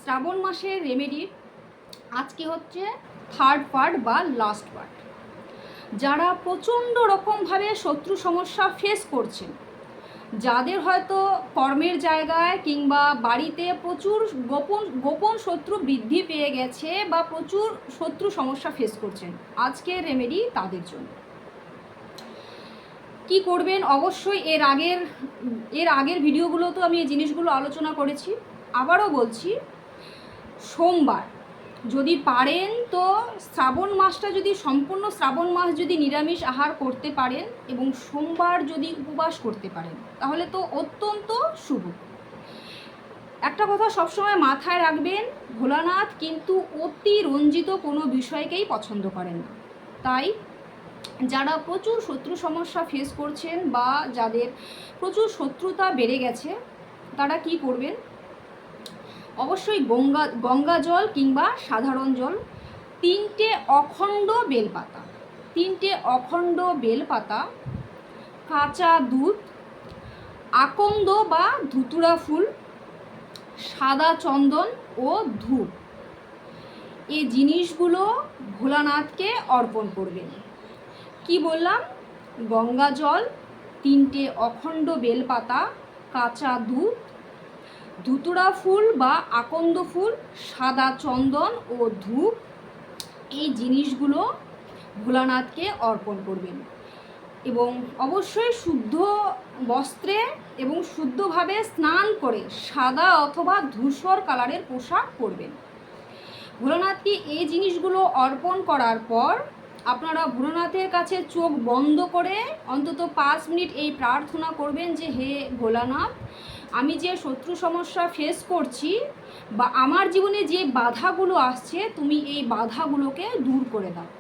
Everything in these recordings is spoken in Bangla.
শ্রাবণ মাসের রেমেডি আজকে হচ্ছে থার্ড পার্ট বা লাস্ট পার্ট। যারা প্রচণ্ড রকমভাবে শত্রু সমস্যা ফেস করছেন, যাদের হয়তো কর্মের জায়গায় কিংবা বাড়িতে প্রচুর গোপন শত্রু বৃদ্ধি পেয়ে গেছে বা প্রচুর শত্রু সমস্যা ফেস করছেন, আজকের রেমেডি তাদের জন্য। কি করবেন? অবশ্যই এর আগের ভিডিওগুলো তো আমি এই জিনিসগুলো আলোচনা করেছি। আবারও বলছি, সোমবার যদি পারেন তো শ্রাবণ মাসটা যদি সম্পূর্ণ শ্রাবণ মাস যদি নিরামিষ আহার করতে পারেন এবং সোমবার যদি উপবাস করতে পারেন তাহলে তো অত্যন্ত শুভ। একটা কথা সবসময় মাথায় রাখবেন, ভোলানাথ কিন্তু অতি রঞ্জিত কোনো বিষয়কেই পছন্দ করেন না। তাই যারা প্রচুর শত্রু সমস্যা ফেস করছেন বা যাদের প্রচুর শত্রুতা বেড়ে গেছে, তারা কি করবেন? অবশ্যই গঙ্গা জল কিংবা সাধারণ জল, তিনটে অখণ্ড বেলপাতা, কাঁচা দুধ, আকন্দ বা ধুতুরা ফুল, সাদা চন্দন ও ধূপ, এই জিনিসগুলো ভোলানাথকে অর্পণ করবেন। কি বললাম? গঙ্গা জল, তিনটে অখণ্ড বেলপাতা, কাঁচা দুধ, ধুতুরা ফুল বা আকন্দ ফুল, সাদা চন্দন ও ধূপ, এই জিনিসগুলো ভোলানাথকে অর্পণ করবেন এবং অবশ্যই শুদ্ধ বস্ত্রে এবং শুদ্ধভাবে স্নান করে সাদা অথবা ধূসর কালারের পোশাক পরবেন। ভোলানাথকে এই জিনিসগুলো অর্পণ করার পর আপনারা ভোলানাথের কাছে চোখ বন্ধ করে অন্তত 5 মিনিট এই প্রার্থনা করবেন যে, হে ভোলানাথ, আমি যে শত্রু সমস্যা ফেস করছি বা আমার জীবনে যে বাধাগুলো আসছে, তুমি এই বাধাগুলোকে দূর করে দাও।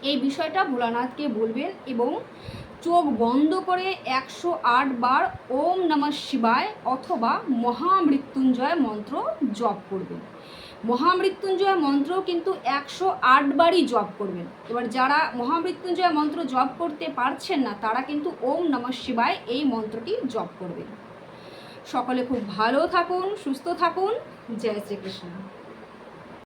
এই বিষয়টা ভোলানাথকে বলবেন এবং চোখ বন্ধ করে 108 বার ওম নমঃ শিবায় অথবা মহামৃত্যুঞ্জয় মন্ত্র জপ করবেন। মহামৃত্যুঞ্জয় মন্ত্র কিন্তু 108 বারই জপ করবেন। এবার যারা মহামৃত্যুঞ্জয় মন্ত্র জপ করতে পারছেন না, তারা কিন্তু ওম নমঃ শিবায় এই মন্ত্রটি জপ করবেন। সকলে খুব ভালো থাকুন, সুস্থ থাকুন। জয় শ্রীকৃষ্ণ।